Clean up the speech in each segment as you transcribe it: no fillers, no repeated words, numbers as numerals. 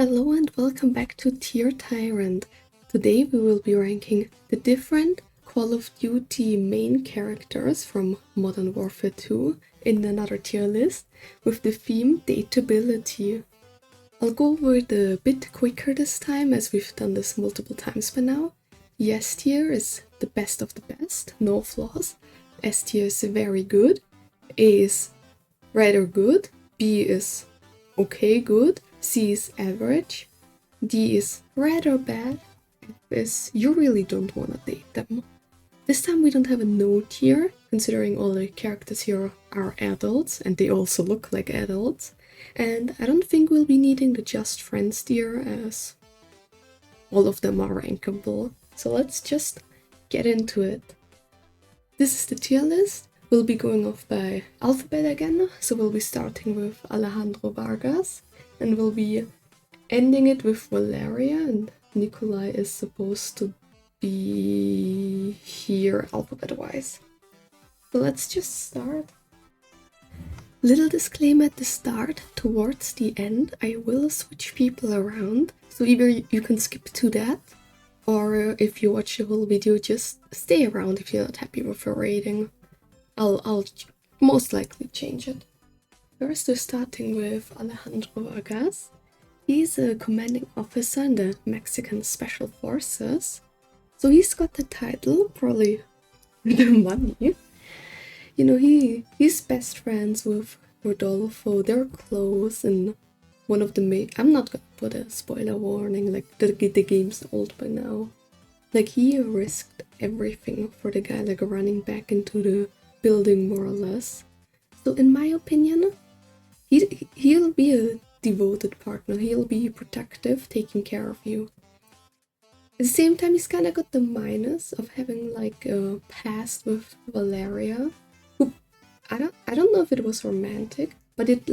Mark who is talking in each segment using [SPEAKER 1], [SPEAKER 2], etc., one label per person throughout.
[SPEAKER 1] Hello and welcome back to Tier Tyrant. Today we will be ranking the different Call of Duty main characters from Modern Warfare 2 in another tier list with the theme Dateability. I'll go over it a bit quicker this time as we've done this multiple times by now. S tier is the best of the best, no flaws. S tier is very good. A is rather good. B is okay good. C is average. D is rather bad. F is you really don't want to date them. This time we don't have a no tier, considering all the characters here are adults and they also look like adults. And I don't think we'll be needing the just friends tier as all of them are rankable. So let's just get into it. This is the tier list. We'll be going off by alphabet again, so we'll be starting with Alejandro Vargas, and we'll be ending it with Valeria, and Nikolai is supposed to be here alphabet-wise. So let's just start. Little disclaimer at the start, towards the end I will switch people around, so either you can skip to that, or if you watch the whole video just stay around if you're not happy with your rating. I'll most likely change it. First we're starting with Alejandro Vargas. He's a commanding officer in the Mexican Special Forces. So he's got the title, probably the money. You know, he's best friends with Rodolfo, they're close, and one of the main... I'm not gonna put a spoiler warning, like the game's old by now. Like he risked everything for the guy, like running back into the building more or less. So in my opinion, he'll be a devoted partner, he'll be protective, taking care of you. At the same time, he's kind of got the minus of having like a past with Valeria, who I don't know if it was romantic, but it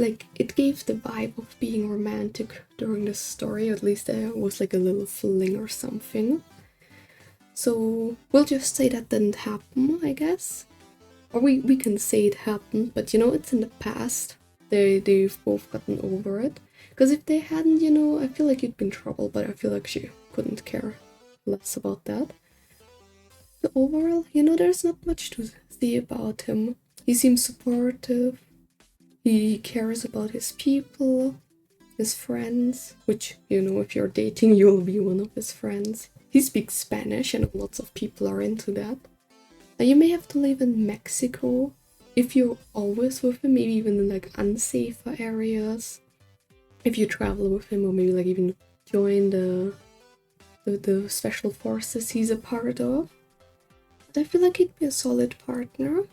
[SPEAKER 1] gave the vibe of being romantic during the story. At least there was like a little fling or something. So we'll just say that didn't happen, I guess. Or we can say it happened, but you know, it's in the past. They've both gotten over it. Because if they hadn't, you know, I feel like you'd be in trouble, but I feel like she couldn't care less about that. But overall, you know, there's not much to say about him. He seems supportive. He cares about his people, his friends, which, you know, if you're dating, you'll be one of his friends. He speaks Spanish and lots of people are into that. You may have to live in Mexico if you're always with him, maybe even in like unsafer areas. If you travel with him, or maybe like even join the special forces he's a part of. But I feel like he'd be a solid partner.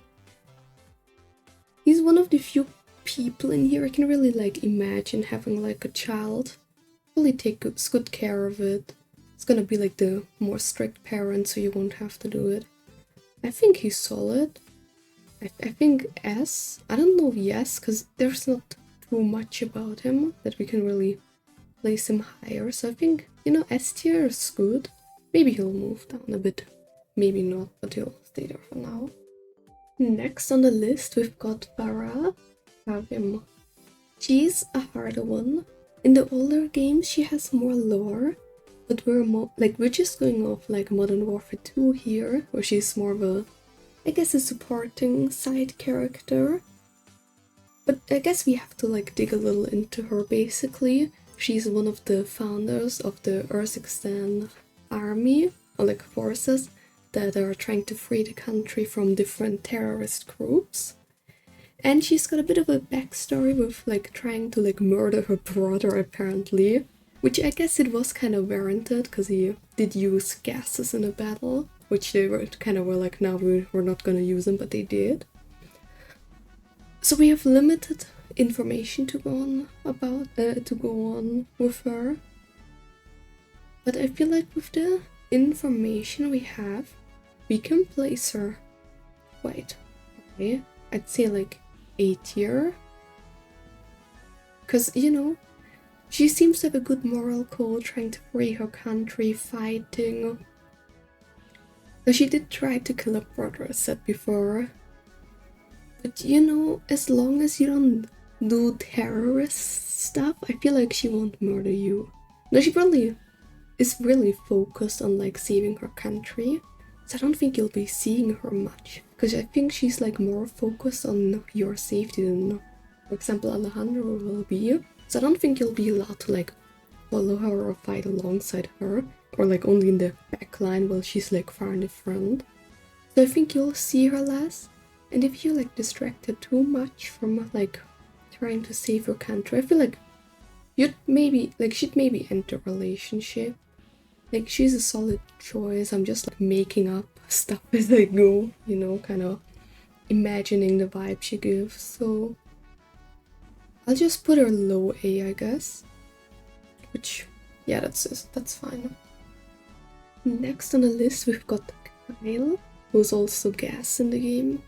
[SPEAKER 1] He's one of the few people in here I can really like imagine having like a child. Really take good care of it. It's gonna be like the more strict parent, so you won't have to do it. I think he's solid. I think S. I don't know yes, because there's not too much about him that we can really place him higher. So I think, you know, S tier is good. Maybe he'll move down a bit. Maybe not, but he'll stay there for now. Next on the list we've got Farah. Havim. She's a harder one. In the older games she has more lore. But we're just going off like Modern Warfare 2 here, where she's more of a, I guess, a supporting side character. But I guess we have to like dig a little into her basically. She's one of the founders of the Urzikstan army, or like forces, that are trying to free the country from different terrorist groups. And she's got a bit of a backstory with like trying to like murder her brother apparently. Which I guess it was kind of warranted, because he did use gases in a battle, which they were like, no, we're not gonna use them, but they did. So we have limited information to go on with her. But I feel like with the information we have, we can place her quite high. I'd say like A tier. Because, you know, she seems to have a good moral code, trying to free her country, fighting. Though she did try to kill her brother, as said before. But you know, as long as you don't do terrorist stuff, I feel like she won't murder you. No, she probably is really focused on like saving her country. So I don't think you'll be seeing her much. Because I think she's like more focused on your safety than, for example, Alejandro will be. So I don't think you'll be allowed to like follow her or fight alongside her. Or like only in the back line while she's like far in the front. So I think you'll see her less. And if you're like distracted too much from like trying to save your country, I feel like she'd maybe enter a relationship. Like she's a solid choice. I'm just like making up stuff as I go, you know, kind of imagining the vibe she gives. So I'll just put her low A, I guess. Which, yeah, that's fine. Next on the list we've got Kyle, who's also gas in the game.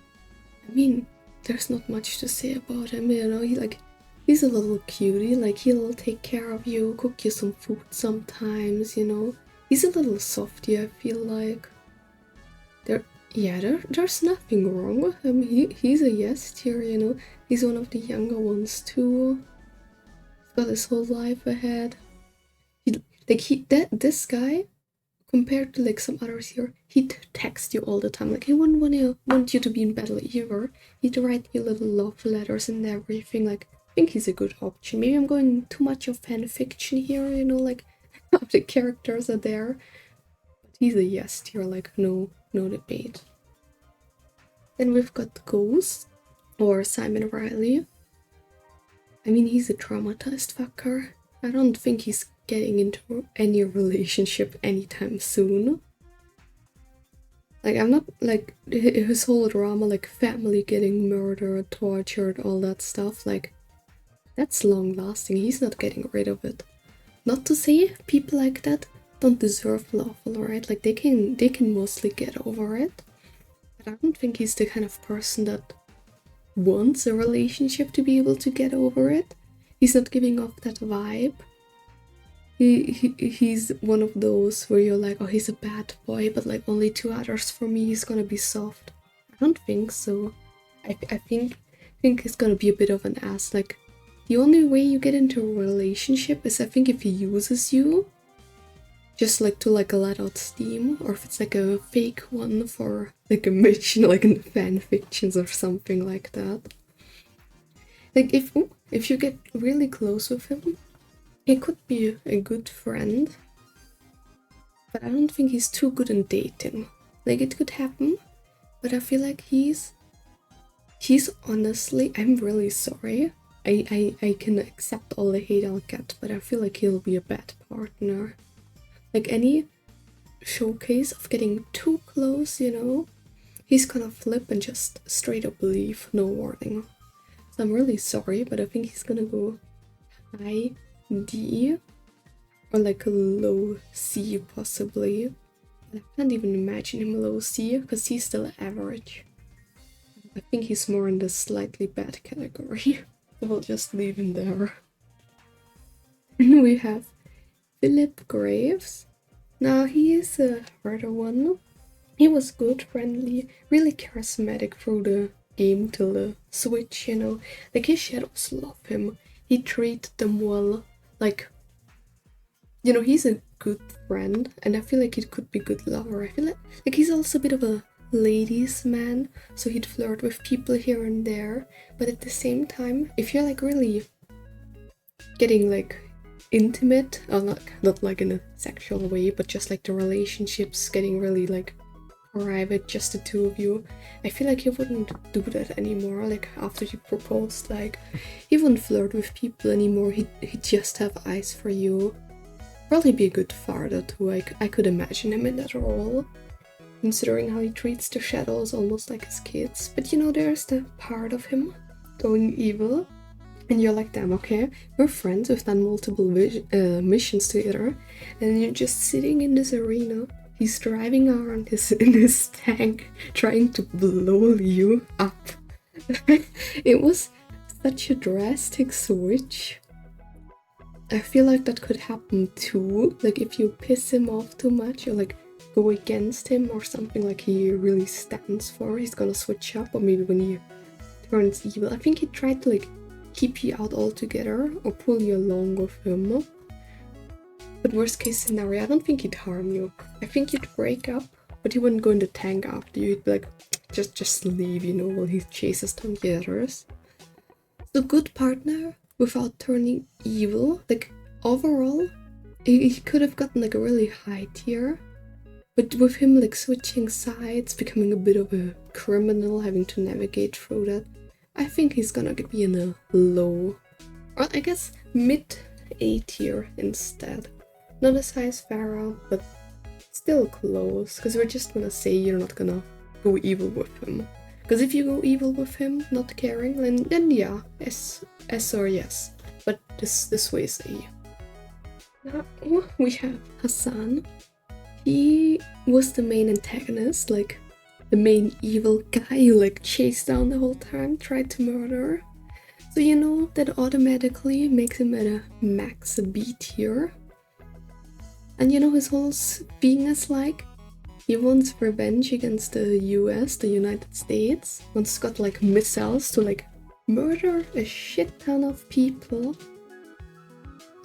[SPEAKER 1] I mean, there's not much to say about him, you know, he's a little cutie, like he'll take care of you, cook you some food sometimes, you know. He's a little softy, I feel like. There's nothing wrong with him. He's a yes tier, you know. He's one of the younger ones too. He's got his whole life ahead. This guy, compared to like some others here, he'd text you all the time. Like he wouldn't want you to be in battle either. He'd write you little love letters and everything. Like I think he's a good option. Maybe I'm going too much of fan fiction here, you know, like the characters are there. But he's a yes tier, like no debate. Then we've got Ghost, or Simon Riley. I mean, he's a traumatized fucker. I don't think he's getting into any relationship anytime soon. Like, I'm not, like, his whole drama, like, family getting murdered, tortured, all that stuff, like, that's long-lasting. He's not getting rid of it. Not to say people like that don't deserve love, alright? Like, they can mostly get over it. But I don't think he's the kind of person that wants a relationship to be able to get over it. He's not giving off that vibe. He's one of those where you're like, oh, he's a bad boy, but like only two others for me, he's gonna be soft. I don't think so. I think he's gonna be a bit of an ass. Like, the only way you get into a relationship is, I think, if he uses you just like to like let out steam, or if it's like a fake one for like a mission, like in fan fictions or something like that. Like if you get really close with him, he could be a good friend, but I don't think he's too good in dating. Like, it could happen, but I feel like he's honestly, I'm really sorry. I can accept all the hate I'll get, but I feel like he'll be a bad partner. Like, any showcase of getting too close, you know, he's gonna flip and just straight up leave, no warning. So I'm really sorry, but I think he's gonna go high D or like a low C possibly. I can't even imagine him low C because he's still average. I think he's more in the slightly bad category. So we'll just leave him there. And we have Philip Graves. Now he is a harder one. He was good, friendly, really charismatic through the game till the switch, you know. Like, his shadows love him. He treated them well. Like, you know, he's a good friend, and I feel like he could be a good lover. I feel like he's also a bit of a ladies' man, so he'd flirt with people here and there. But at the same time, if you're like really getting like intimate, or not like in a sexual way, but just like the relationships getting really like private, just the two of you, I feel like he wouldn't do that anymore. Like, after you proposed, like, he wouldn't flirt with people anymore. He'd just have eyes for you. Probably be a good father too. I could imagine him in that role, considering how he treats the shadows almost like his kids. But you know, there's the part of him going evil, and you're like, damn, okay, we're friends, we've done multiple missions together, and you're just sitting in this arena. He's driving around in his tank, trying to blow you up. It was such a drastic switch. I feel like that could happen too. Like, if you piss him off too much, or like go against him or something like he really stands for, he's gonna switch up. Or maybe when he turns evil, I think he tried to like keep you out altogether or pull you along with him. But worst case scenario, I don't think he'd harm you. I think you'd break up, but he wouldn't go in the tank after you. He'd be like, just leave, you know, while he chases down the others. So good partner without turning evil. Like overall, he could have gotten like a really high tier. But with him like switching sides, becoming a bit of a criminal, having to navigate through that, I think he's gonna be in a low, or I guess mid A tier instead. Not as high as Farah, but still close, because we're just gonna say you're not gonna go evil with him. Because if you go evil with him, not caring, then yeah, S or yes. But this way is A. Now we have Hassan. He was the main antagonist, like the main evil guy who like chased down the whole time, tried to murder. So you know that automatically makes him at a max B tier. And you know his whole being is like, he wants revenge against the US, the United States. Once got like missiles to like murder a shit ton of people.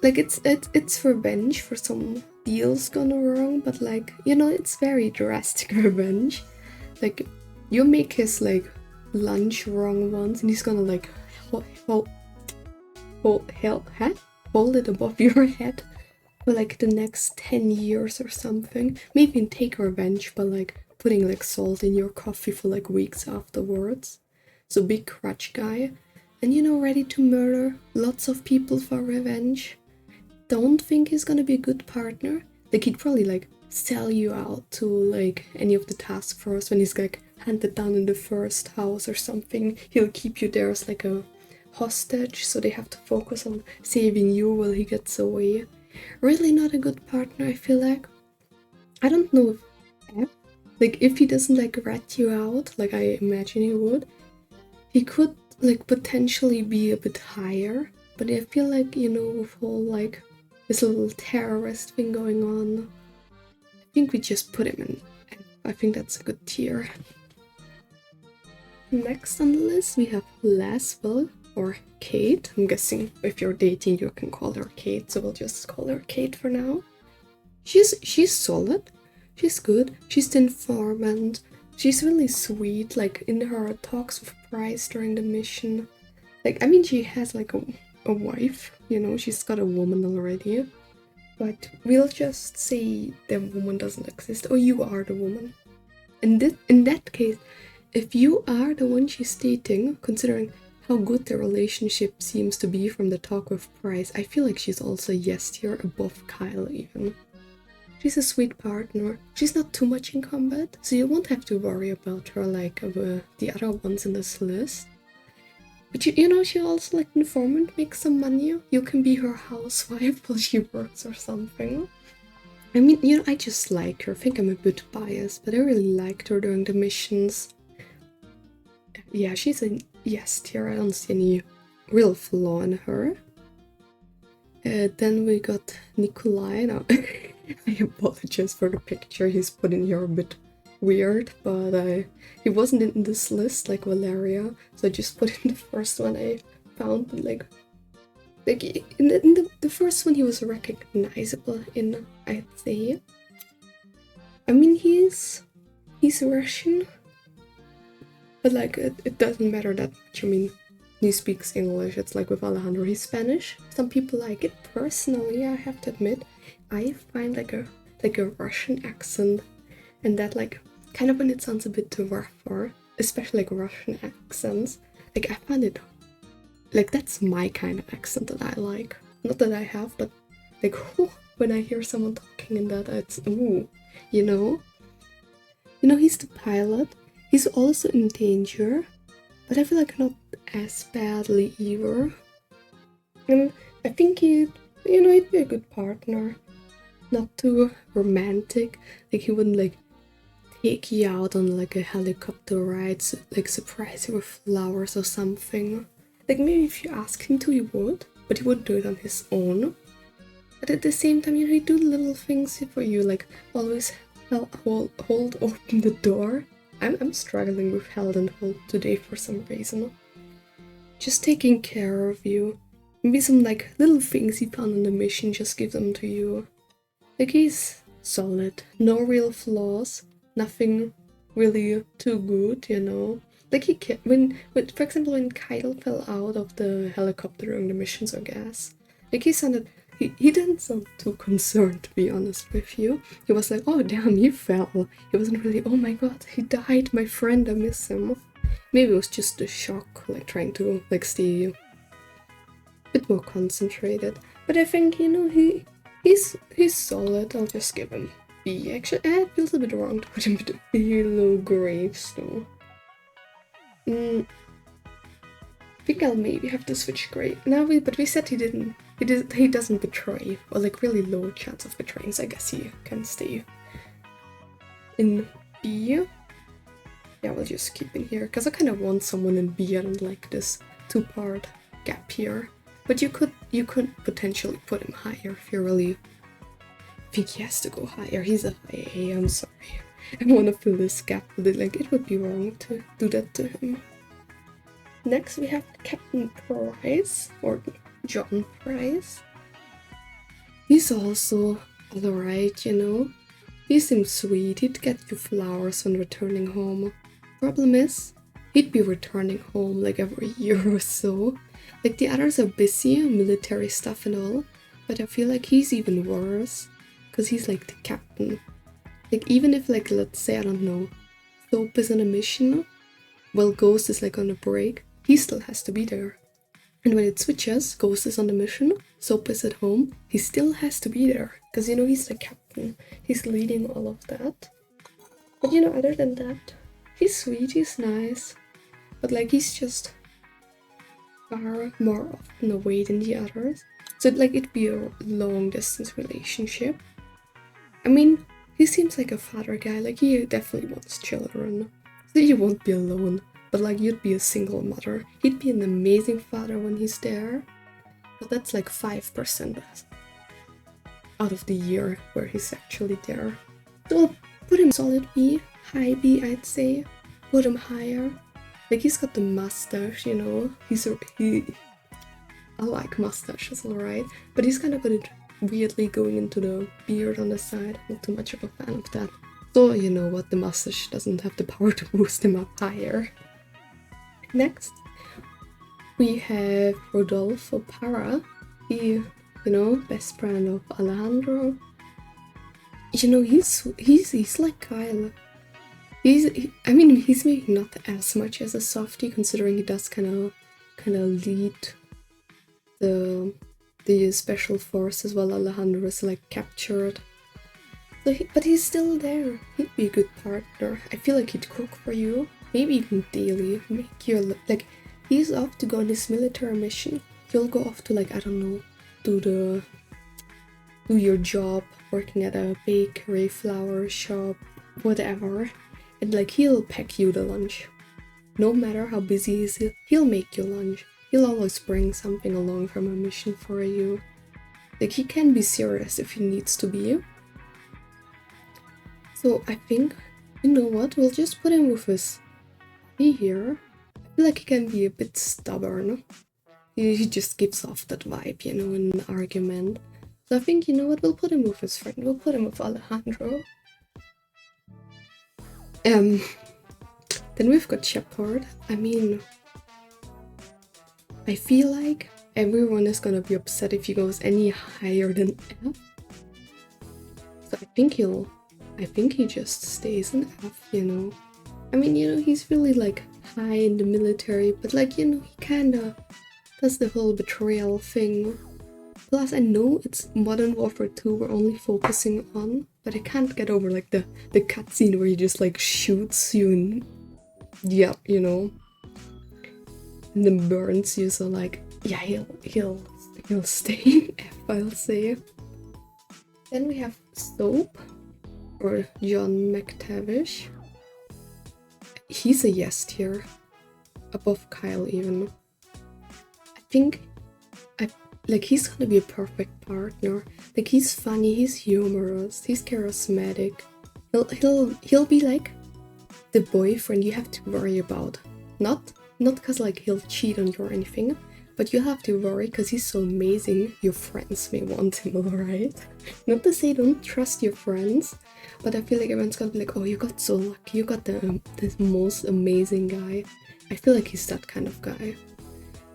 [SPEAKER 1] Like it's revenge for some deals gone wrong, but like, you know, it's very drastic revenge. Like you make his like lunch wrong once and he's gonna like hold it above your head for like the next 10 years or something. Maybe take revenge by like putting like salt in your coffee for like weeks afterwards. So big crutch guy. And you know, ready to murder lots of people for revenge. Don't think he's gonna be a good partner. Like he'd probably like sell you out to like any of the task force when he's like hunted down in the first house or something. He'll keep you there as like a hostage, so they have to focus on saving you while he gets away. Really not a good partner, I feel like. I don't know if like if he doesn't like rat you out, like I imagine he would, he could like potentially be a bit higher. But I feel like, you know, with whole like this little terrorist thing going on, I think we just put him in. I think that's a good tier. Next on the list we have Laswell, or Kate. I'm guessing if you're dating you can call her Kate, so we'll just call her Kate for now. She's solid, she's good, she's the informant, she's really sweet, like in her talks with Bryce during the mission. Like, I mean, she has like a wife, you know, she's got a woman already. But we'll just say the woman doesn't exist, or you are the woman. And in that case, if you are the one she's dating, considering how good the relationship seems to be from the talk with Bryce, I feel like she's also yes tier, above Kyle even. She's a sweet partner. She's not too much in combat, so you won't have to worry about her like the other ones in this list. But you know, she also like informant, makes some money. You can be her housewife while she works or something. I mean, you know, I just like her. I think I'm a bit biased, but I really liked her during the missions. Yeah, she's a yes tier. I don't see any real flaw in her. Then we got Nikolai. Now, I apologize for the picture he's put in here, a bit weird, but he wasn't in this list like Valeria, so I just put in the first one I found. But like in the first one he was recognizable in, I'd say. I mean, he's Russian, but like it doesn't matter that much. I mean, he speaks English. It's like with Alejandro, he's Spanish. Some people like it. Personally, I have to admit, I find like a Russian accent, and that like kind of when it sounds a bit too rougher, especially like Russian accents, like I find it like that's my kind of accent that I like. Not that I have, but like when I hear someone talking in that, it's ooh, you know. You know, he's the pilot. He's also in danger, but I feel like not as badly either. And I think he'd be a good partner. Not too romantic. Like he wouldn't like take you out on like a helicopter ride, like surprise you with flowers or something. Like maybe if you ask him to, he would, but he wouldn't do it on his own. But at the same time, you know, he'd do little things for you, like always hold open the door. I'm struggling with held and hold today for some reason. Just taking care of you. Maybe some like little things he found on the mission, just give them to you. Like, he's solid, no real flaws, nothing really too good, you know. Like, he can, when for example, when Kyle fell out of the helicopter during the missions, I guess, like, he didn't sound too concerned, to be honest with you. He was like, oh damn, he fell. He wasn't really, oh my god, he died, my friend, I miss him. Maybe it was just the shock, like trying to like stay a bit more concentrated. But I think, you know, he's solid. I'll just give him B. Actually, it feels a bit wrong to put him with below Graves though. I think I'll maybe have to switch Grave. But we said he doesn't betray, or like really low chance of betraying, so I guess he can stay in B. Yeah, we'll just keep in here, because I kind of want someone in B. I don't like this two-part gap here. But you could potentially put him higher if you really think he has to go higher. He's a high A, I'm sorry. I want to fill this gap with it, like it would be wrong to do that to him. Next we have Captain Price, or John Price. He's also alright, you know. He seems sweet, he'd get you flowers when returning home. Problem is, he'd be returning home like every year or so. Like, the others are busy, military stuff and all, but I feel like he's even worse, because he's like the captain. Like, even if, like, let's say, I don't know, Soap is on a mission, while Ghost is like on a break, he still has to be there. And when it switches, Ghost is on the mission, Soap is at home, he still has to be there, because, you know, he's the captain, he's leading all of that. But, you know, other than that, he's sweet, he's nice, but like, he's just far more often away than the others. So like, it'd be a long distance relationship. I mean, he seems like a father guy, like he definitely wants children. So you won't be alone, but like, you'd be a single mother. He'd be an amazing father when he's there, but that's like 5% out of the year where he's actually there. So we'll put him solid B, high B I'd say. Put him higher. Like, he's got the mustache, you know. I like mustaches, alright. But he's kind of got it weirdly going into the beard on the side. I'm not too much of a fan of that. So, you know what, the mustache doesn't have the power to boost him up higher. Next, we have Rodolfo Parra. He, you know, best friend of Alejandro. You know, he's like Kyle. I mean, he's maybe not as much as a softie, considering he does kind of lead the special forces while Alejandro is like captured. So but he's still there. He'd be a good partner. I feel like he'd cook for you, maybe even daily, make you like. He's off to go on his military mission. You'll go off to, like, I don't know, do your job, working at a bakery, flower shop, whatever. And like, he'll pack you the lunch. No matter how busy he is, he'll make you lunch. He'll always bring something along from a mission for you. Like, he can be serious if he needs to be. So I think, you know what, we'll just put him with his B here. I feel like he can be a bit stubborn. He just gives off that vibe, you know, in an argument. So I think, you know what, we'll put him with his friend. We'll put him with Alejandro. Then we've got Shepard. I mean, I feel like everyone is gonna be upset if he goes any higher than F. So I think he just stays in F, you know. I mean, you know, he's really like high in the military, but like, you know, he kinda does the whole betrayal thing. Plus, I know it's Modern Warfare 2 we're only focusing on, but I can't get over like the cutscene where he just like shoots you and, yeah, you know, and then burns you. So like, yeah, he'll stay in F, I'll say. Then we have Soap, or John McTavish. He's a yes tier, above Kyle even. I think like, he's gonna be a perfect partner. Like, he's funny, he's humorous, he's charismatic. He'll be like the boyfriend you have to worry about. Not because like he'll cheat on you or anything, but you have to worry because he's so amazing. Your friends may want him, alright? Not to say don't trust your friends, but I feel like everyone's gonna be like, oh, you got so lucky, you got the most amazing guy. I feel like he's that kind of guy.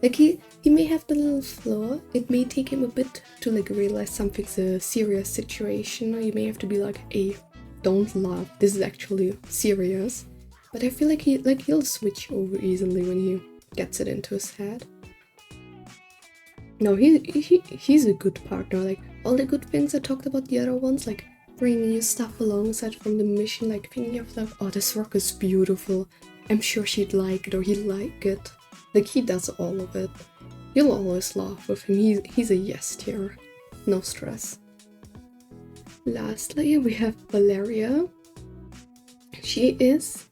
[SPEAKER 1] Like he may have the little flaw. It may take him a bit to like realize something's a serious situation. You may have to be like, hey, don't laugh, this is actually serious. But I feel like he'll switch over easily when he gets it into his head. No, he's a good partner. Like all the good things I talked about the other ones, like bringing you stuff alongside from the mission, like thinking of like, oh, this rock is beautiful. I'm sure she'd like it or he'd like it. Like he does all of it. You'll always laugh with him. He's a yes tier. No stress. Lastly, we have Valeria. She is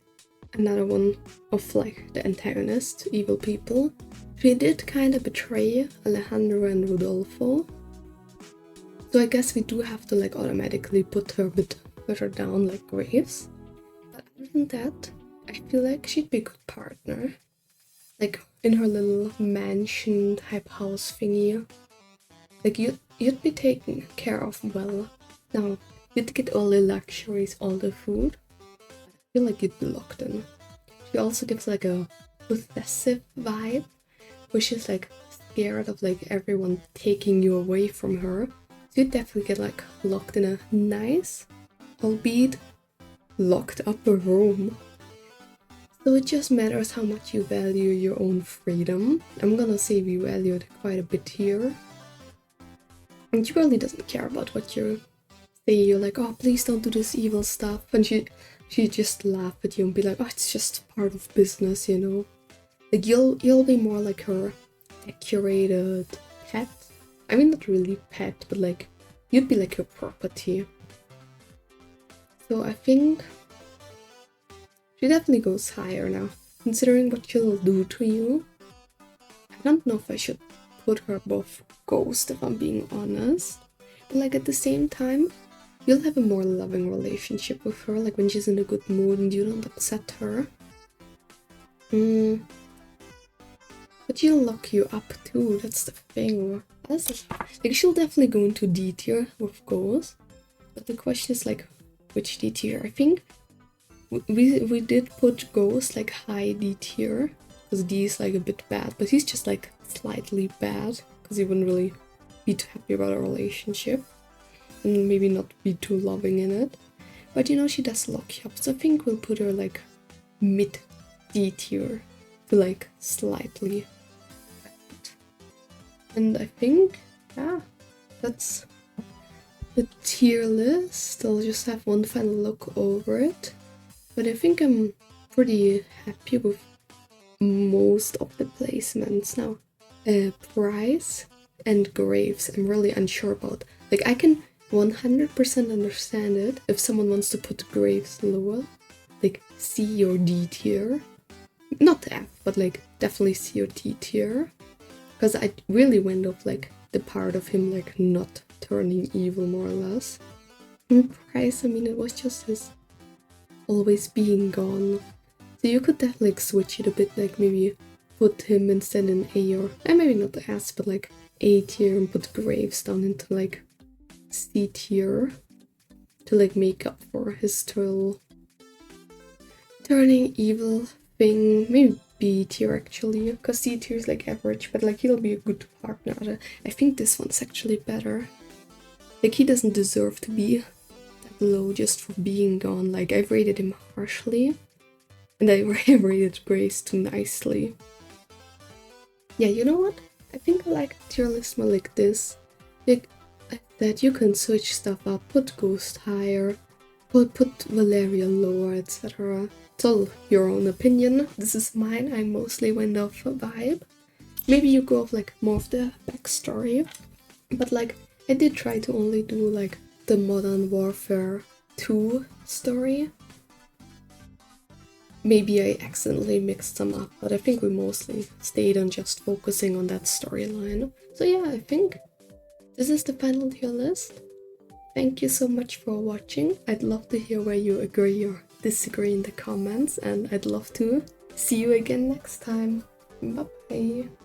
[SPEAKER 1] another one of like the antagonist, evil people. She did kind of betray Alejandro and Rodolfo. So I guess we do have to like automatically put her a bit further down like Graves. But other than that, I feel like she'd be a good partner. Like in her little mansion type house thingy. Like you'd be taken care of well. Now, you'd get all the luxuries, all the food. I feel like you'd be locked in. She also gives like a possessive vibe, where she's like scared of like everyone taking you away from her. So you'd definitely get like locked in a nice, albeit locked up room. So it just matters how much you value your own freedom. I'm gonna say we value it quite a bit here. And she really doesn't care about what you say. You're like, oh, please don't do this evil stuff. And she just laugh at you and be like, oh, it's just part of business, you know. Like you'll be more like her decorated pet. I mean, not really pet, but like you'd be like her property. So I think she definitely goes higher now, considering what she'll do to you. I don't know if I should put her above Ghost, if I'm being honest. But like at the same time, you'll have a more loving relationship with her, like when she's in a good mood and you don't upset her. But she'll lock you up too, that's the thing. Like she'll definitely go into D tier with Ghost. But the question is like, which D tier? I think we did put Ghost like high D tier, because D is like a bit bad, but he's just like slightly bad, because he wouldn't really be too happy about a relationship. And maybe not be too loving in it. But you know, she does lock you up, so I think we'll put her like mid D tier to like slightly bad. And I think, yeah, that's the tier list. I'll just have one final look over it. But I think I'm pretty happy with most of the placements now. Price and Graves, I'm really unsure about. Like I can 100% understand it if someone wants to put Graves lower, like C or D tier. Not F, but like definitely C or D tier. Because I really went off like the part of him like not turning evil more or less. And Price, I mean, it was just his always being gone. So you could definitely like switch it a bit, like maybe put him instead in A or, and maybe not the S, but like A tier and put Graves down into like C tier to like make up for his turning evil thing. Maybe B tier actually, because C tier is like average, but like he'll be a good partner. I think this one's actually better. Like he doesn't deserve to be that low just for being gone. Like I've rated him harshly, and I rated Grace too nicely. Yeah, you know what? I think I like tier list more like this. Like that you can switch stuff up, put Ghost higher, put Valeria lower, etc. It's all your own opinion. This is mine. I mostly went off a vibe. Maybe you go off like more of the backstory. But like I did try to only do like the Modern Warfare 2 story. Maybe I accidentally mixed them up, but I think we mostly stayed on just focusing on that storyline. So yeah, I think this is the final tier list. Thank you so much for watching. I'd love to hear where you agree or disagree in the comments, and I'd love to see you again next time. Bye bye.